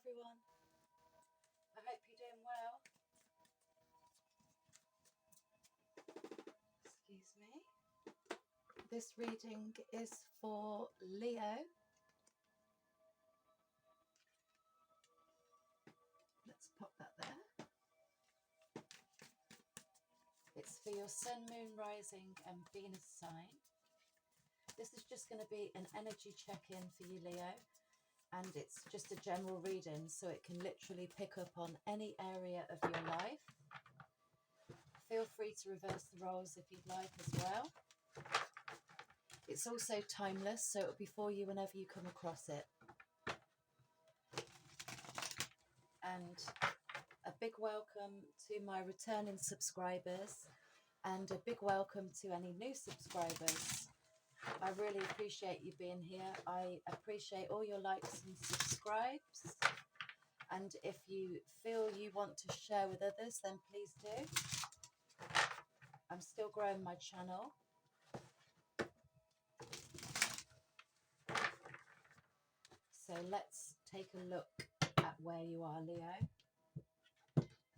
everyone. I hope you're doing well. Excuse me. This reading is for Leo. Let's pop that there. It's for your Sun, Moon, Rising and Venus sign. This is just going to be an energy check-in for you, Leo. And it's just a general reading, so it can literally pick up on any area of your life. Feel free to reverse the roles if you'd like as well. It's also timeless, so it'll be for you whenever you come across it. And a big welcome to my returning subscribers and a big welcome to any new subscribers. I really appreciate you being here. I appreciate all your likes and subscribes. And if you feel you want to share with others, then please do. I'm still growing my channel. So let's take a look at where you are, Leo.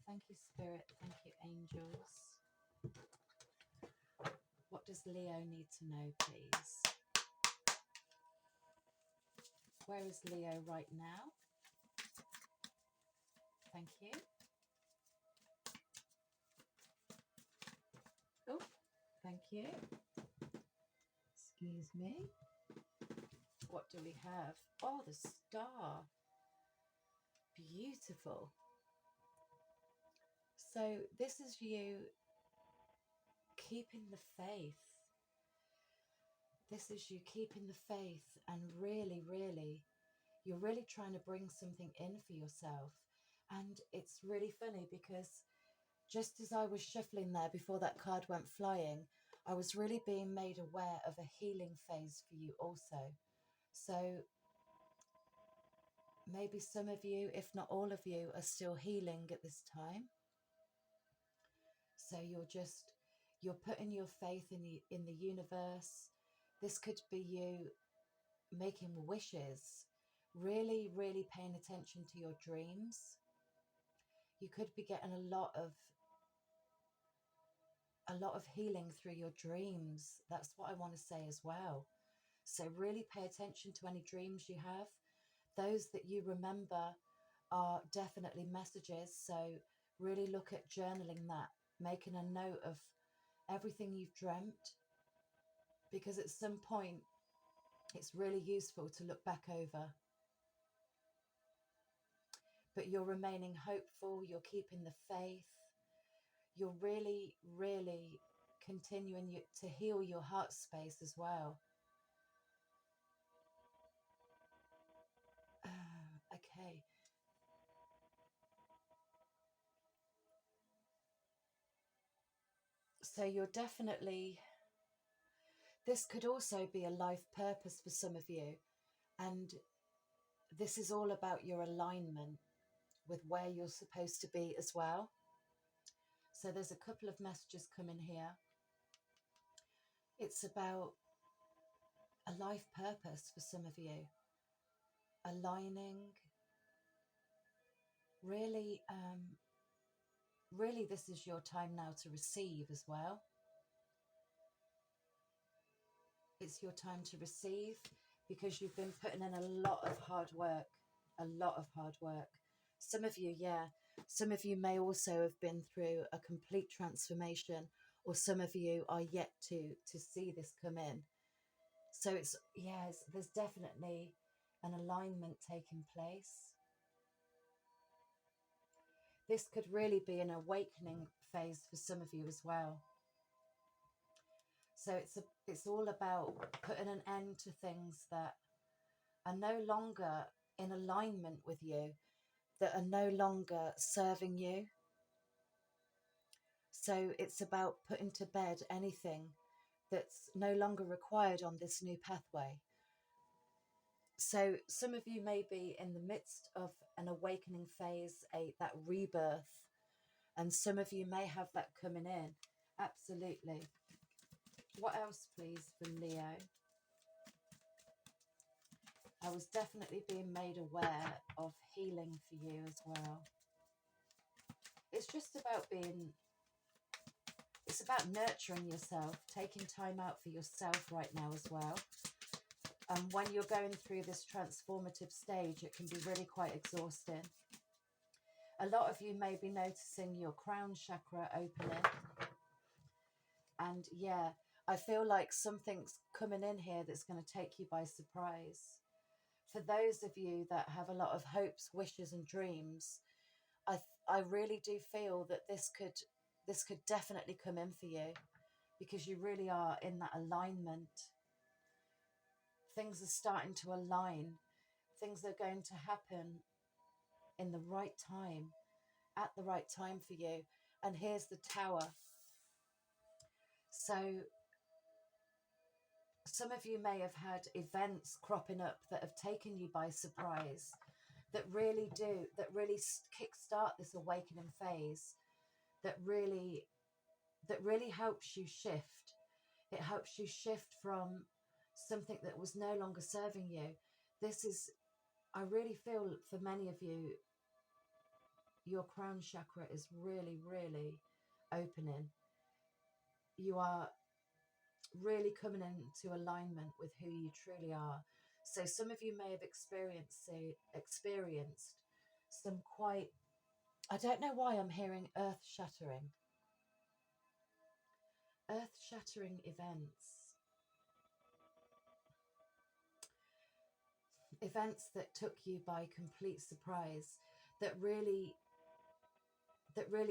Thank you, Spirit. Thank you, Angels. What does Leo need to know, please? Where is Leo right now? Thank you. Oh, thank you. Excuse me. What do we have? Oh, the star. Beautiful. So this is you keeping the faith. This is you keeping the faith and really, you're really trying to bring something in for yourself. And it's really funny because just as I was shuffling there before that card went flying, I was really being made aware of a healing phase for you also. So maybe some of you, if not all of you, are still healing at this time. So you're putting your faith in the universe. This could be you making wishes, really paying attention to your dreams. You could be getting a lot of healing through your dreams. That's what I want to say as well. So really pay attention to any dreams you have. Those that you remember are definitely messages. So really look at journaling that, making a note of everything you've dreamt, because at some point it's really useful to look back over. But you're remaining hopeful, you're keeping the faith, you're really continuing to heal your heart space as well. Okay. So you're definitely, this could also be a life purpose for some of you. And this is all about your alignment with where you're supposed to be as well. So there's a couple of messages coming here. It's about a life purpose for some of you. Aligning. Really, this is your time now to receive as well. It's your time to receive because you've been putting in a lot of hard work. Some of you, some of you may also have been through a complete transformation, or some of you are yet to see this come in. So there's definitely an alignment taking place. This could really be an awakening phase for some of you as well. So it's all about putting an end to things that are no longer in alignment with you, that are no longer serving you. So it's about putting to bed anything that's no longer required on this new pathway. So some of you may be in the midst of an awakening phase, that rebirth, and some of you may have that coming in. Absolutely. What else, please, for Leo? I was definitely being made aware of healing for you as well. It's just about being, it's about nurturing yourself, taking time out for yourself right now as well. And when you're going through this transformative stage, it can be really quite exhausting. A lot of you may be noticing your crown chakra opening. And yeah, I feel like something's coming in here that's going to take you by surprise. For those of you that have a lot of hopes, wishes and dreams, I really do feel that this could definitely come in for you, because you really are in that alignment. Things are starting to align. Things are going to happen in the right time, at the right time for you. And here's the Tower. So some of you may have had events cropping up that have taken you by surprise, that really kickstart this awakening phase, that really helps you shift. It helps you shift from something that was no longer serving you. This is, I really feel for many of you, your crown chakra is really, really opening. You are really coming into alignment with who you truly are. So some of you may have experienced some quite, I don't know why I'm hearing earth-shattering events that took you by complete surprise, that really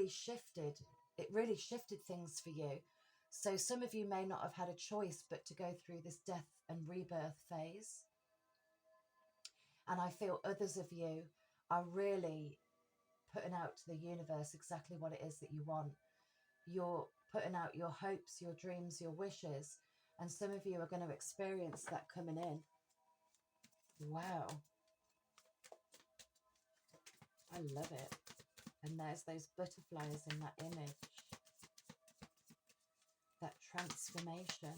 shifted things for you. So some of you may not have had a choice but to go through this death and rebirth phase. And I feel others of you are really putting out to the universe exactly what it is that you want. You're putting out your hopes, your dreams, your wishes. And some of you are going to experience that coming in. Wow. I love it. And there's those butterflies in that image. That transformation.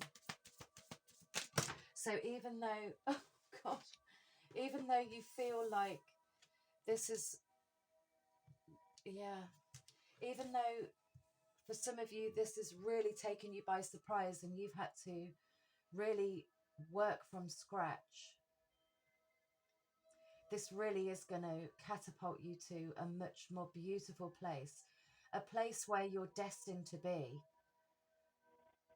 So even though, oh God, even though you feel like this is, yeah, even though for some of you this is really taken you by surprise and you've had to really work from scratch, this really is going to catapult you to a much more beautiful place, a place where you're destined to be.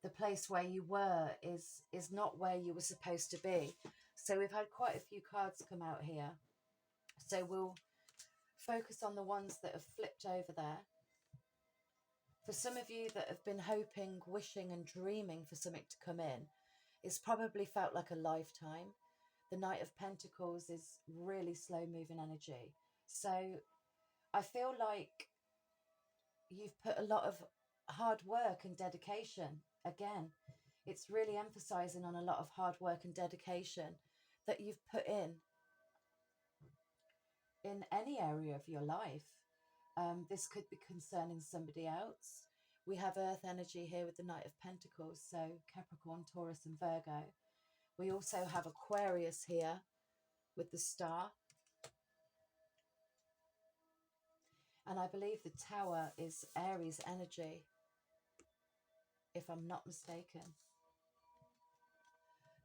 The place where you were is not where you were supposed to be. So we've had quite a few cards come out here. So we'll focus on the ones that have flipped over there. For some of you that have been hoping, wishing and dreaming for something to come in, it's probably felt like a lifetime. The Knight of Pentacles is really slow moving energy. So I feel like you've put a lot of hard work and dedication. Again, it's really emphasizing on a lot of hard work and dedication that you've put in any area of your life. This could be concerning somebody else. We have earth energy here with the Knight of Pentacles, so Capricorn, Taurus and Virgo. We also have Aquarius here with the star. And I believe the Tower is Aries energy, if I'm not mistaken.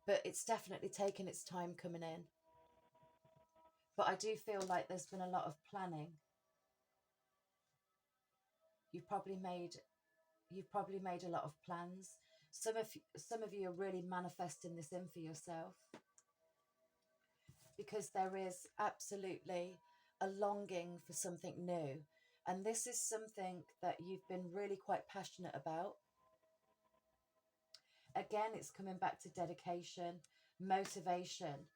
But it's definitely taken its time coming in. But I do feel like there's been a lot of planning. You've probably made a lot of plans. Some of you are really manifesting this in for yourself, because there is absolutely a longing for something new. And this is something that you've been really quite passionate about. Again, it's coming back to dedication, motivation,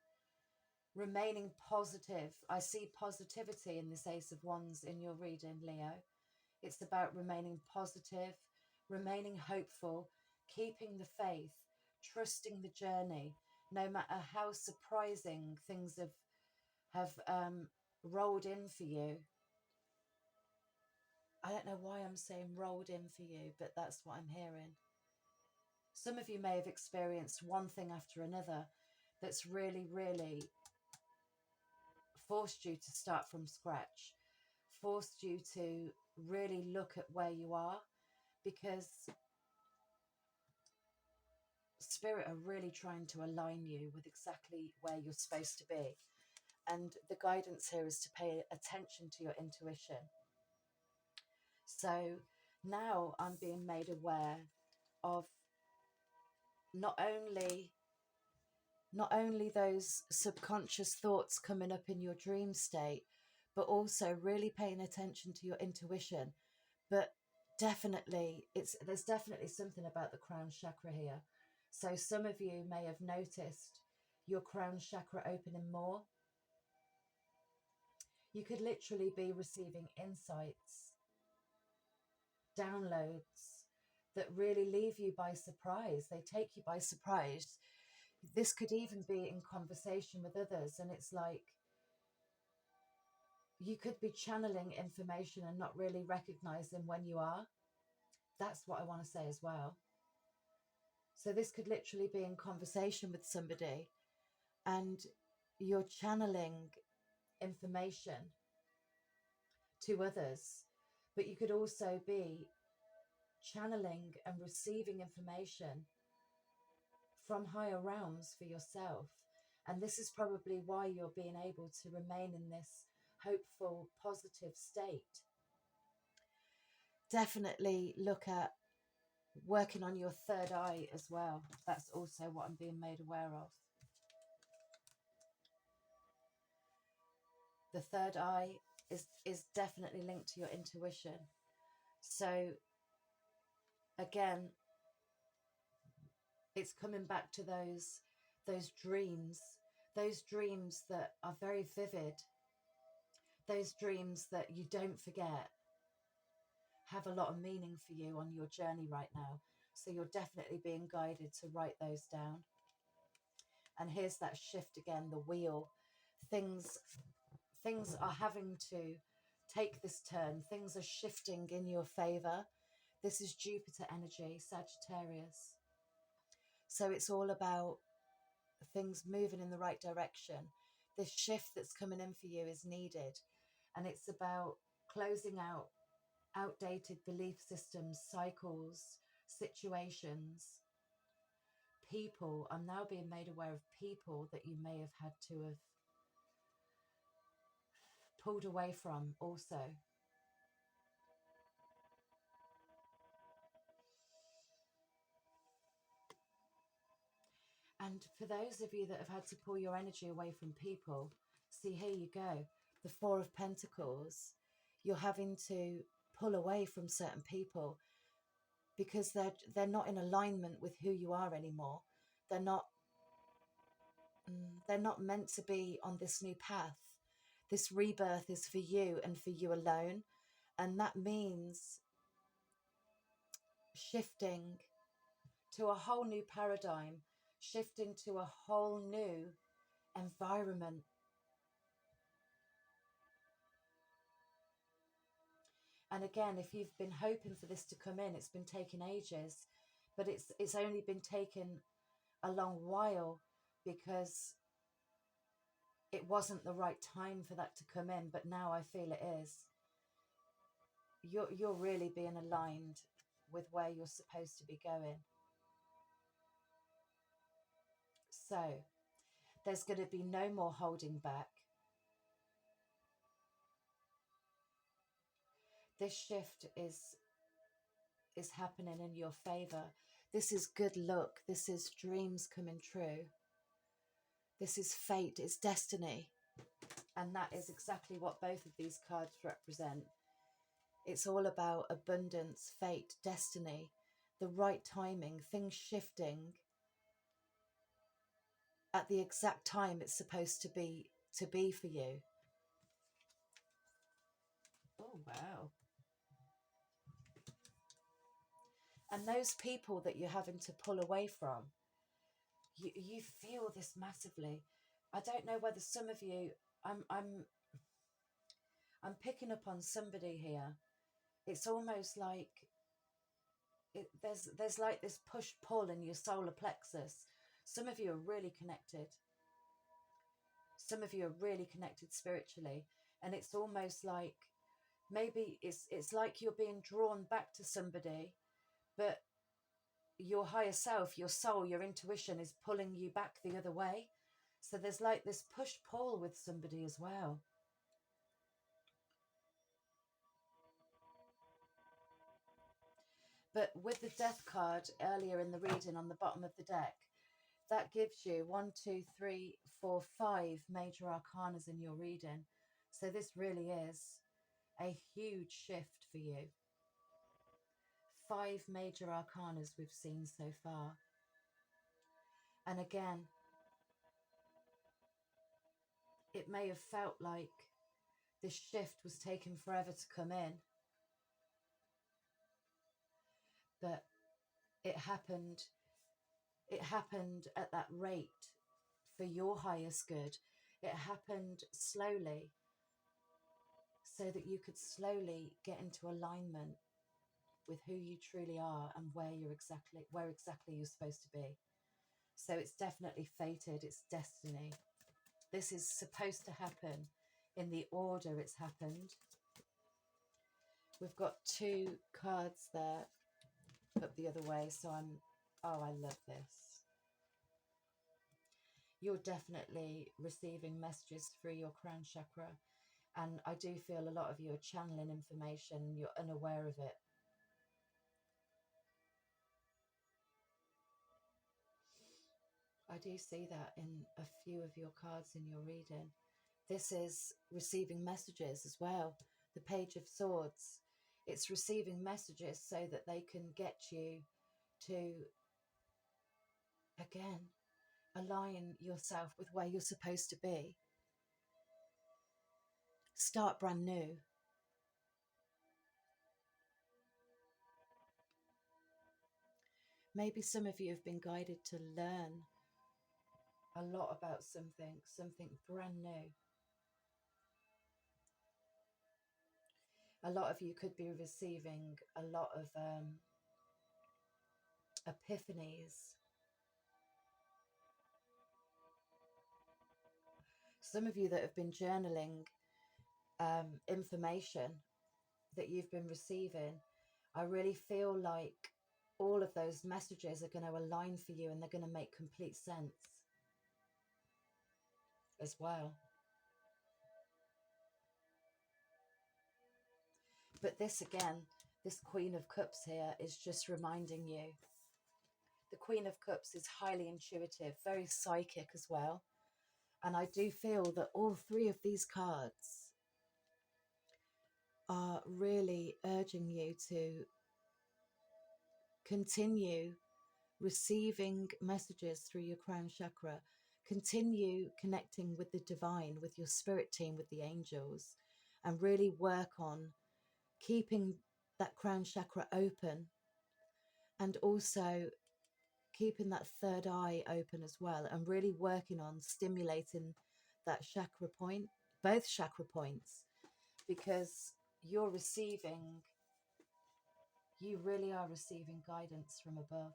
remaining positive. I see positivity in this Ace of Wands in your reading, Leo. It's about remaining positive, remaining hopeful, keeping the faith, trusting the journey, no matter how surprising things have rolled in for you. I don't know why I'm saying rolled in for you, but that's what I'm hearing. Some of you may have experienced one thing after another that's really, really forced you to start from scratch, forced you to really look at where you are, because Spirit are really trying to align you with exactly where you're supposed to be. And the guidance here is to pay attention to your intuition. So now I'm being made aware of not only those subconscious thoughts coming up in your dream state, but also really paying attention to your intuition. But definitely, there's definitely something about the crown chakra here. So some of you may have noticed your crown chakra opening more. You could literally be receiving insights, downloads that really leave you by surprise. They take you by surprise. This could even be in conversation with others, and it's like you could be channeling information and not really recognizing when you are. That's what I want to say as well. So this could literally be in conversation with somebody and you're channeling information to others, but you could also be channeling and receiving information from higher realms for yourself. And this is probably why you're being able to remain in this hopeful, positive state. Definitely look at working on your third eye as well. That's also what I'm being made aware of. The third eye is definitely linked to your intuition. So again, it's coming back to those dreams that are very vivid, those dreams that you don't forget, have a lot of meaning for you on your journey right now. So you're definitely being guided to write those down. And here's that shift again, the wheel. Things are having to take this turn. Things are shifting in your favor. This is Jupiter energy, Sagittarius. So it's all about things moving in the right direction. This shift that's coming in for you is needed. And it's about closing out outdated belief systems, cycles, situations, people. I'm now being made aware of people that you may have had to have pulled away from also. And for those of you that have had to pull your energy away from people, see, here you go. The Four of Pentacles. You're having to pull away from certain people because they're not in alignment with who you are anymore. They're not meant to be on this new path. This rebirth is for you and for you alone. And that means shifting to a whole new paradigm, shifting to a whole new environment. And again, if you've been hoping for this to come in, it's been taking ages, but it's only been taken a long while because it wasn't the right time for that to come in. But now I feel it is. You're really being aligned with where you're supposed to be going. So there's going to be no more holding back. This shift is happening in your favor. This is good luck. This is dreams coming true. This is fate. It's destiny. And that is exactly what both of these cards represent. It's all about abundance, fate, destiny, the right timing, things shifting at the exact time it's supposed to be for you. Oh, wow. And those people that you're having to pull away from, you feel this massively. I don't know whether some of you, I'm picking up on somebody here. It's almost like there's like this push pull in your solar plexus. Some of you are really connected. Some of you are really connected spiritually, and it's almost like maybe it's like you're being drawn back to somebody, but your higher self, your soul, your intuition is pulling you back the other way. So there's like this push-pull with somebody as well. But with the death card earlier in the reading on the bottom of the deck, that gives you 1, 2, 3, 4, 5 major arcanas in your reading. So this really is a huge shift for you. 5 major arcanas we've seen so far. And again, it may have felt like this shift was taking forever to come in, but it happened at that rate for your highest good. It happened slowly so that you could slowly get into alignment with who you truly are and where exactly you're supposed to be. So it's definitely fated, it's destiny. This is supposed to happen in the order it's happened. We've got 2 cards there up the other way, so oh, I love this. You're definitely receiving messages through your crown chakra, and I do feel a lot of you are channeling information and you're unaware of it. I do see that in a few of your cards in your reading. This is receiving messages as well. The Page of Swords. It's receiving messages so that they can get you to, again, align yourself with where you're supposed to be. Start brand new. Maybe some of you have been guided to learn a lot about something brand new. A lot of you could be receiving a lot of epiphanies. Some of you that have been journaling information that you've been receiving, I really feel like all of those messages are going to align for you and they're going to make complete sense as well. But this again, this Queen of Cups here is just reminding you. The Queen of Cups is highly intuitive, very psychic as well. And I do feel that all 3 of these cards are really urging you to continue receiving messages through your crown chakra, continue connecting with the divine, with your spirit team, with the angels, and really work on keeping that crown chakra open, and also keeping that third eye open as well, and really working on stimulating that chakra point, both chakra points, because you really are receiving guidance from above.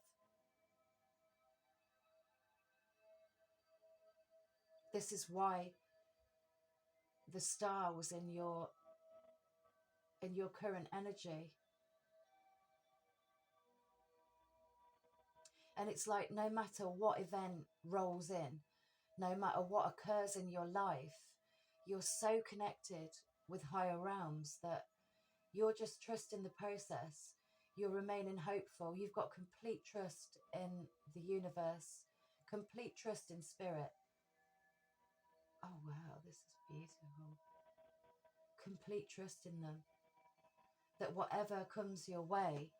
This is why the star was in your current energy. And it's like no matter what event rolls in, no matter what occurs in your life, you're so connected with higher realms that you're just trusting the process. You're remaining hopeful. You've got complete trust in the universe, complete trust in spirit. Oh, wow, this is beautiful. Complete trust in them. That whatever comes your way,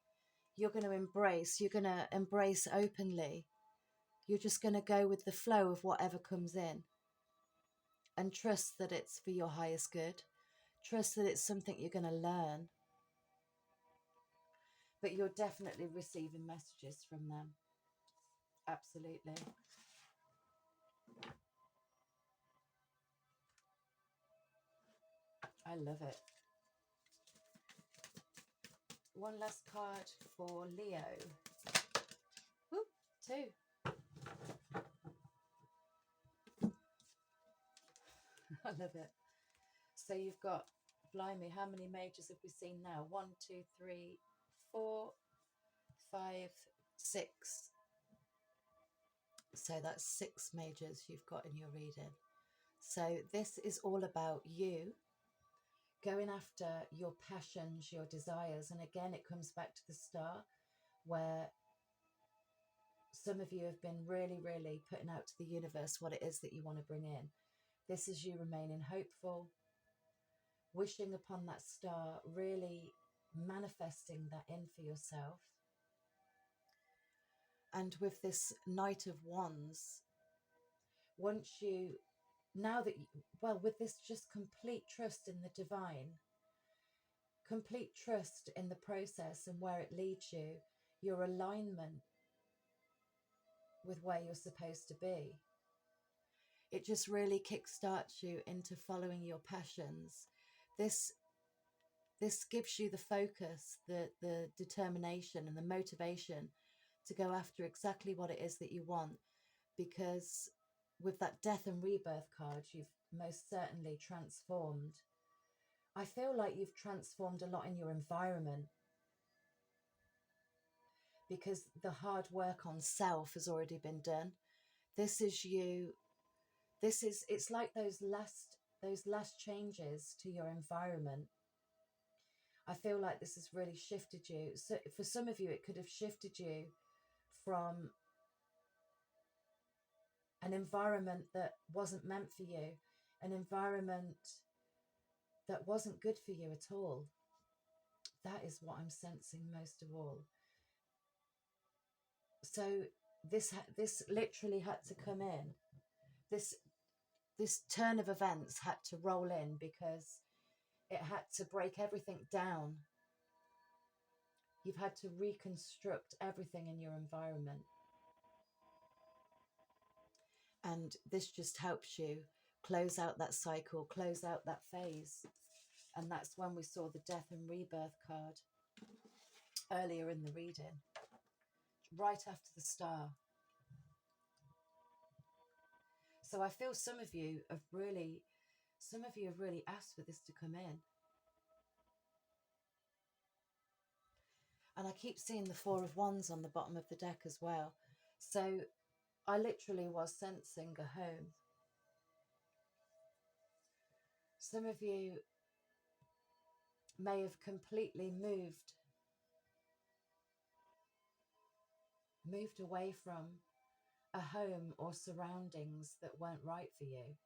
you're going to embrace openly. You're just going to go with the flow of whatever comes in. And trust that it's for your highest good. Trust that it's something you're going to learn. But you're definitely receiving messages from them. Absolutely. I love it. One last card for Leo. Whoop, 2. I love it. So you've got, blimey, how many majors have we seen now? 1, 2, 3, 4, 5, 6. So that's 6 majors you've got in your reading. So this is all about you going after your passions, your desires. And again, it comes back to the start where some of you have been really, really putting out to the universe what it is that you want to bring in. This is you remaining hopeful, wishing upon that star, really manifesting that in for yourself. And with this Knight of Wands, once you, now that, well, with this just complete trust in the divine, complete trust in the process and where it leads you, your alignment with where you're supposed to be, it just really kickstarts you into following your passions. This gives you the focus, the determination and the motivation to go after exactly what it is that you want, because with that death and rebirth card, you've most certainly transformed. I feel like you've transformed a lot in your environment, because the hard work on self has already been done. This is you. It's like those last changes to your environment. I feel like this has really shifted you. So for some of you, it could have shifted you from an environment that wasn't meant for you, an environment that wasn't good for you at all. That is what I'm sensing most of all. So this literally had to come in. This turn of events had to roll in, because it had to break everything down. You've had to reconstruct everything in your environment. And this just helps you close out that cycle, close out that phase. And that's when we saw the death and rebirth card earlier in the reading, right after the star. So I feel some of you have really asked for this to come in. And I keep seeing the Four of Wands on the bottom of the deck as well. So I literally was sensing a home. Some of you may have completely moved away from a home or surroundings that weren't right for you.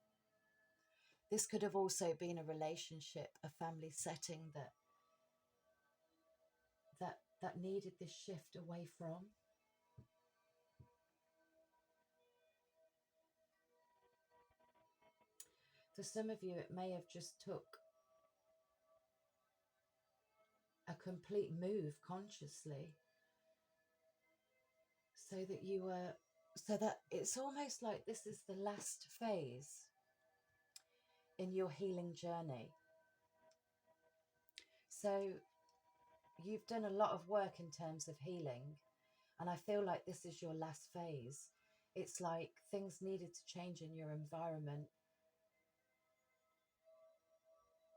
This could have also been a relationship, a family setting that needed this shift away from. For some of you, it may have just took a complete move consciously, so that it's almost like this is the last phase in your healing journey. So you've done a lot of work in terms of healing, and I feel like this is your last phase. It's like things needed to change in your environment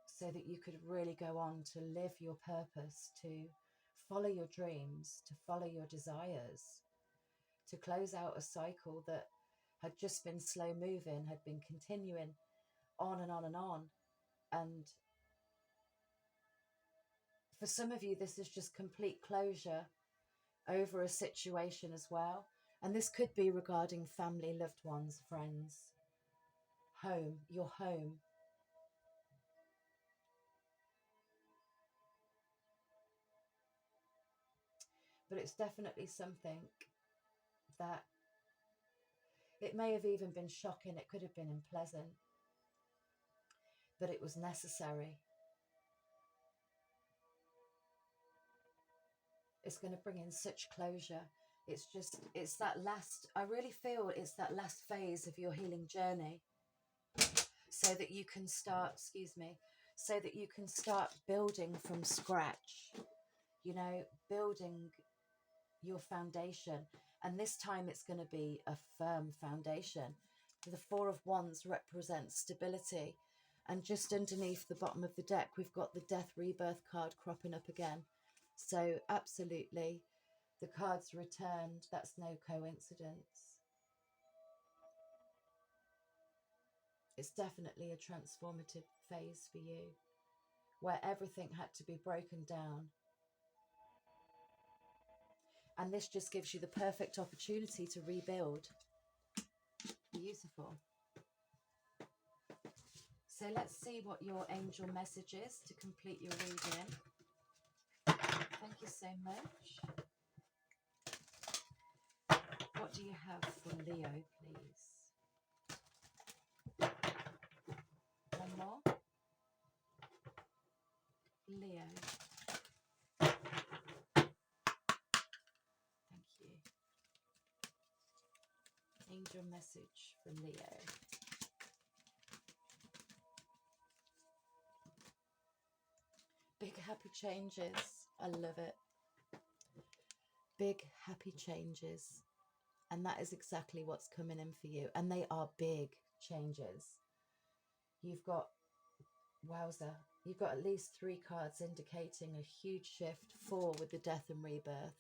so that you could really go on to live your purpose, to follow your dreams, to follow your desires, to close out a cycle that had just been slow moving, had been continuing on and on and on. And for some of you, this is just complete closure over a situation as well. And this could be regarding family, loved ones, friends, home, your home. But it's definitely something that it may have even been shocking. It could have been unpleasant, but it was necessary. It's going to bring in such closure. It's that last, I really feel it's that last phase of your healing journey, so that you can start, so that you can start building from scratch, building your foundation. And this time it's going to be a firm foundation, The Four of Wands represents stability. And just underneath the bottom of the deck, we've got the Death Rebirth card cropping up again. So absolutely, the cards returned. That's no coincidence. It's definitely a transformative phase for you, where everything had to be broken down. And this just gives you the perfect opportunity to rebuild. Beautiful. So let's see what your angel message is to complete your reading. Thank you so much. What do you have for Leo, please? One more. Leo. Thank you. Angel message for Leo. Big happy changes. I love it. Big happy changes. And that is exactly what's coming in for you. And they are big changes. You've got, wowza, you've got at least 3 cards indicating a huge shift. 4 with the death and rebirth.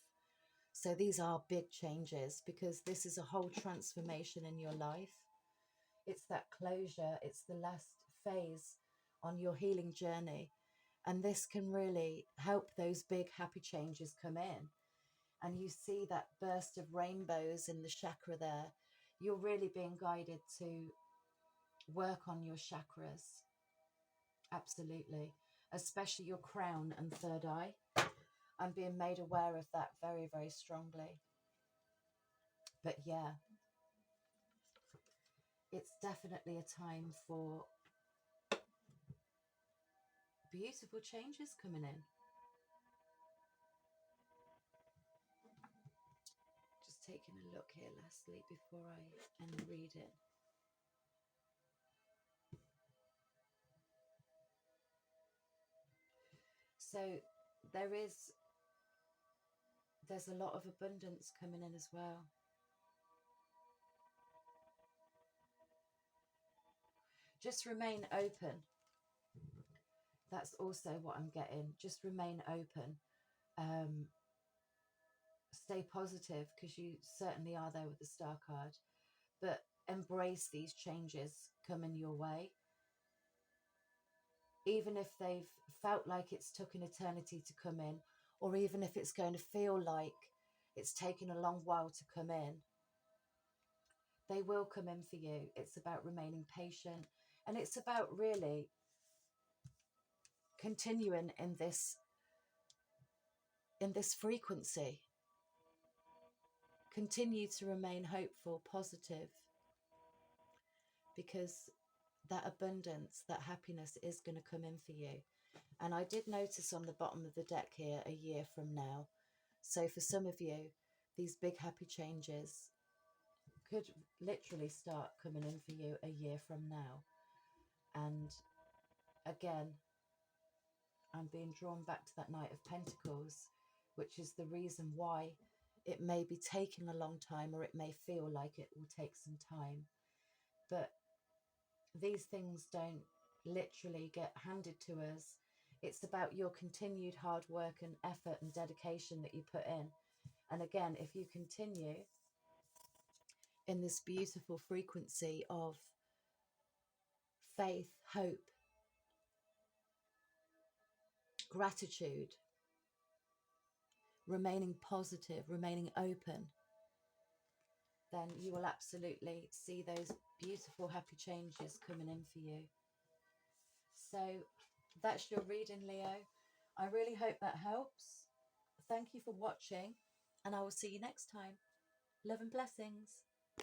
So these are big changes, because this is a whole transformation in your life. It's that closure. It's the last phase on your healing journey. And this can really help those big happy changes come in. And you see that burst of rainbows in the chakra there. You're really being guided to work on your chakras. Absolutely. Especially your crown and third eye. I'm being made aware of that very, very strongly. But yeah, it's definitely a time for beautiful changes coming in. Just taking a look here, Leslie, before I end the reading. So there's a lot of abundance coming in as well. Just remain open. That's also what I'm getting. Just remain open. Stay positive, because you certainly are there with the Star card. But embrace these changes coming your way. Even if they've felt like it's took an eternity to come in, or even if it's going to feel like it's taken a long while to come in, they will come in for you. It's about remaining patient, and it's about really continuing in this frequency. Continue to remain hopeful, positive, because that abundance, that happiness is going to come in for you. And I did notice on the bottom of the deck here, a year from now. So for some of you, these big happy changes could literally start coming in for you a year from now. And again, I'm being drawn back to that Knight of Pentacles, which is the reason why it may be taking a long time, or it may feel like it will take some time. But these things don't literally get handed to us. It's about your continued hard work and effort and dedication that you put in. And again, if you continue in this beautiful frequency of faith, hope, gratitude, remaining positive, remaining open, then you will absolutely see those beautiful happy changes coming in for you. So that's your reading, Leo. I really hope that helps. Thank you for watching, and I will see you next time. Love and blessings.